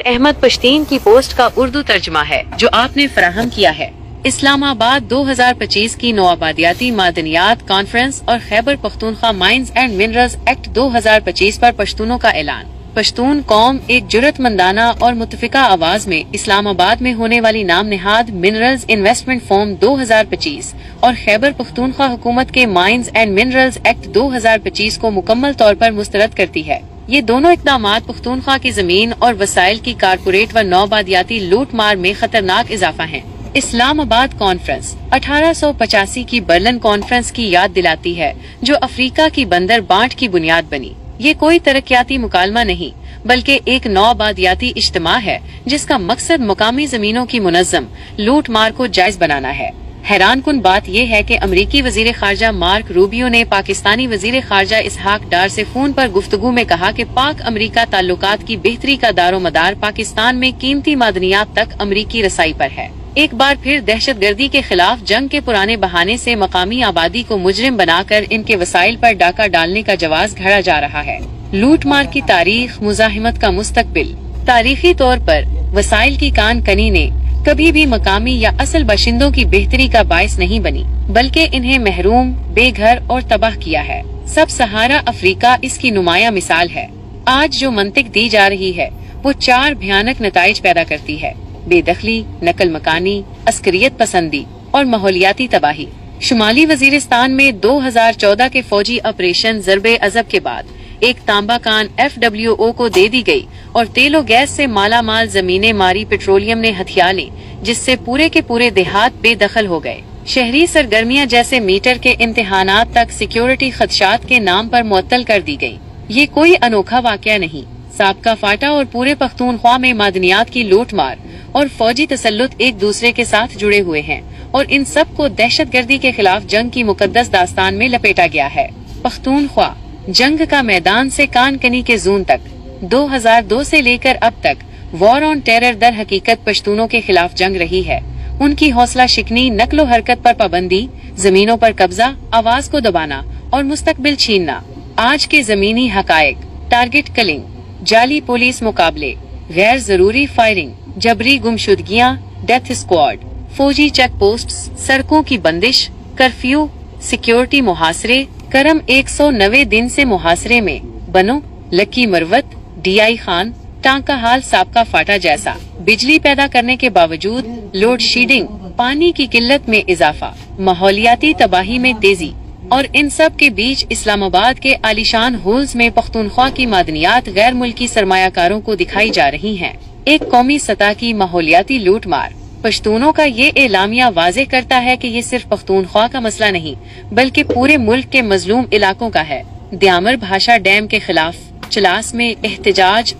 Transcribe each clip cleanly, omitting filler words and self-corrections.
अहमद पश्तीन की पोस्ट का उर्दू तर्जुमा है जो आपने फराहम किया है। इस्लामाबाद 2025 की नौआबादियाती मादनियात कॉन्फ्रेंस और Khyber Pakhtunkhwa mines and minerals act 2025 पर पश्तूनों का ऐलान। पश्तून कौम एक जुर्रतमंदाना और मुत्तफिका आवाज में इस्लामाबाद में होने वाली नाम निहाद मिनरल्स इन्वेस्टमेंट फॉर्म 2025 और खैबर पख्तूनख्वा हुकूमत के माइंस एंड मिनरल्स एक्ट 2025 को मुकम्मल तौर पर मुस्तरद करती है। ये दोनों इक़दामात पख्तूनख्वा की जमीन और वसाइल की कारपोरेट व नौबादियाती लूट मार में खतरनाक इजाफा है। इस्लामाबाद कॉन्फ्रेंस 1885 की बर्लिन कॉन्फ्रेंस की याद दिलाती है जो अफ्रीका की बंदर बांट की बुनियाद बनी। ये कोई तरक्याती मुकालमा नहीं बल्कि एक नौबादियाती इज्तिमा है जिसका मकसद मुकामी जमीनों की मुनज़्ज़म लूट मार को जायज बनाना है। हैरानकुन बात यह है कि अमरीकी वजीर खारजा मार्क रूबियो ने पाकिस्तानी वजीर खारजा इसहाक डार से फोन पर गुफ्तगू में कहा कि पाक अमरीका ताल्लुकात की बेहतरी का दारोमदार पाकिस्तान में कीमती मादनियात तक अमरीकी रसाई पर है। एक बार फिर दहशतगर्दी के खिलाफ जंग के पुराने बहाने से मकामी आबादी को मुजरिम बनाकर इनके वसाइल पर डाका डालने का जवाब घड़ा जा रहा है। लूट मार की तारीख, मुजाहिमत का मुस्तकबिल। तारीखी तौर पर वसाइल की कान कनी ने कभी भी मकामी या असल बाशिंदों की बेहतरी का बायस नहीं बनी बल्कि इन्हें महरूम, बेघर और तबाह किया है। सब सहारा अफ्रीका इसकी नुमाया मिसाल है। आज जो मंतिक दी जा रही है वो 4 भयानक नताइज पैदा करती है: बेदखली, नकल मकानी, अस्करियत पसंदी और माहौलियाती तबाही। शुमाली वजीरिस्तान में 2014 के फौजी ऑपरेशन ज़रबे अज़ब के बाद एक तांबा कान FWO को दे दी गई और तेलो गैस से मालामाल जमीनें मारी पेट्रोलियम ने हथिया ली, जिससे पूरे के पूरे देहात बेदखल हो गए। शहरी सरगर्मियां जैसे मीटर के इम्तिहानात तक सिक्योरिटी खदशात के नाम पर मुअत्तल कर दी गई। ये कोई अनोखा वाकया नहीं। साबका फाटा और पूरे पख्तूनख्वा में मादनियात की लूट मार और फौजी तसल्लुत एक दूसरे के साथ जुड़े हुए हैं और इन सब को दहशतगर्दी के खिलाफ जंग की मुकद्दस दास्तान में लपेटा गया है। पख्तूनख्वा जंग का मैदान से कानकनी के जून तक 2002 से लेकर अब तक वॉर ऑन टेरर दर हकीकत पश्तूनों के खिलाफ जंग रही है। उनकी हौसला शिकनी, नकलो हरकत पर पाबंदी, जमीनों पर कब्जा, आवाज को दबाना और मुस्तकबिल छीनना। आज के जमीनी हकायक: टारगेट कलिंग, जाली पुलिस मुकाबले, गैर जरूरी फायरिंग, जबरी गुमशुदगियां, डेथ स्क्वाड, फौजी चेक पोस्ट, सड़कों की बंदिश, कर्फ्यू, सिक्योरिटी मुहासरे। करम 190 दिन से मुहासरे में। बनो, लकी मरवत, DI खान, टांका हाल साबका फाटा जैसा। बिजली पैदा करने के बावजूद लोड शेडिंग, पानी की किल्लत में इजाफा, माहौलियाती तबाही में तेजी और इन सब के बीच इस्लामाबाद के आलीशान होल्स में पख्तूनख्वा की मादनियात गैर मुल्की सरमायाकारों को दिखाई जा रही हैं। एक कौमी सतह की माहौलियाती लूट मार। पश्तूनों का ये एलामिया वाज़ेह करता है कि ये सिर्फ पख्तूनख्वा का मसला नहीं बल्कि पूरे मुल्क के मजलूम इलाकों का है। द्यामर भाषा डैम के खिलाफ चलास में एहतजाज,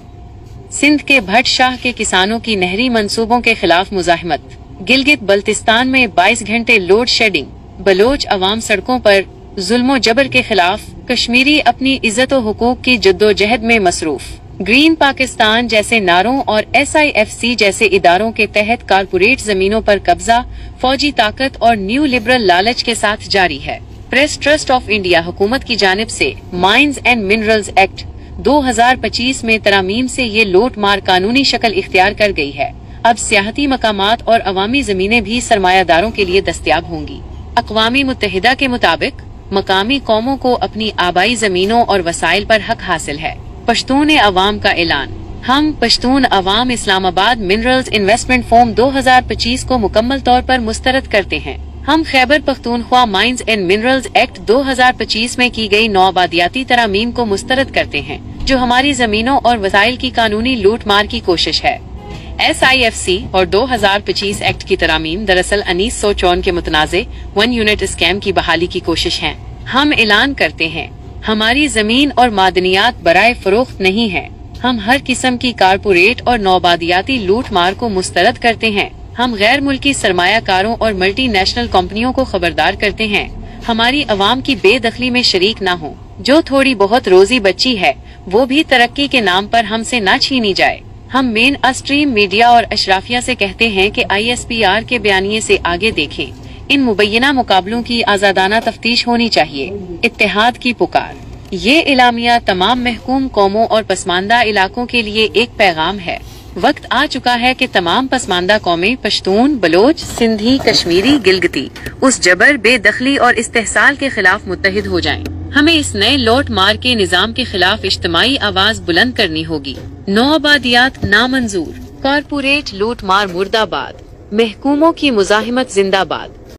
सिंध के भट्ट शाह के किसानों की नहरी मंसूबों के खिलाफ मुजाहिमत, गिलगित बल्तिस्तान में 22 घंटे लोड शेडिंग, बलोच अवाम सड़कों पर जुल्मो जबर के खिलाफ, कश्मीरी अपनी इज्जत व हुकूक की जद्दोजहद में मसरूफ। ग्रीन पाकिस्तान जैसे नारों और SIFC जैसे इदारों के तहत कारपोरेट जमीनों पर कब्जा, फौजी ताकत और न्यू लिबरल लालच के साथ जारी है। प्रेस ट्रस्ट ऑफ इंडिया हुकूमत की जानिब से माइंस एंड मिनरल्स एक्ट 2025 में तरमीम से ये लूट मार कानूनी शक्ल इख्तियार कर गई है। अब सियाहती मकामात और अवामी जमीनें भी सरमायादारों के लिए दस्तयाब होंगी। अक़वामी मुत्तहिदा के मुताबिक मकामी कौमों को अपनी आबाई जमीनों और वसाइल पर हक हासिल है। पश्तून अवाम का ऐलान। हम पश्तून अवाम इस्लामाबाद मिनरल्स इन्वेस्टमेंट फॉर्म 2025 को मुकम्मल तौर पर मुस्तरद करते हैं। हम Khyber Pakhtunkhwa mines and minerals act 2025 में की गई नौआबादियाती तरामीम को मुस्तरद करते हैं जो हमारी जमीनों और वसाइल की कानूनी लूट मार की कोशिश है। SIFC और 2025 एक्ट की तरामीम दरअसल 1954 के मुतनाज़े 1 यूनिट स्कैम की बहाली की कोशिश है। हम ऐलान करते हैं हमारी जमीन और मादनियात बराए फरोख्त नहीं है। हम हर किस्म की कारपोरेट और नौबादियाती लूट मार को मुस्तरद करते हैं। हम गैर मुल्की सरमायाकारों और मल्टी नेशनल कंपनियों को खबरदार करते हैं हमारी अवाम की बेदखली में शरीक न हो। जो थोड़ी बहुत रोजी बची है वो भी तरक्की के नाम पर हमसे न छीनी जाए। हम मेन स्ट्रीम मीडिया और अशराफिया से कहते हैं कि ISPR के बयानिए से आगे देखें। इन मुबैना मुकाबलों की आजादाना तफ्तीश होनी चाहिए। इत्तेहाद की पुकार। ये इलामिया तमाम महकूम कौमों और पसमानदा इलाकों के लिए एक पैगाम है। وقت آ چکا ہے کہ تمام پسماندہ قومیں پشتون، بلوچ، سندھی، کشمیری، گلگتی اس جبر، بے دخلی اور استحصال کے خلاف متحد ہو جائیں۔ ہمیں اس نئے لوٹ مار کے نظام کے خلاف اجتماعی آواز بلند کرنی ہوگی۔ نو آبادیات نامنظور، کارپوریٹ لوٹ مار مردہ باد، محکوموں کی مزاحمت زندہ باد۔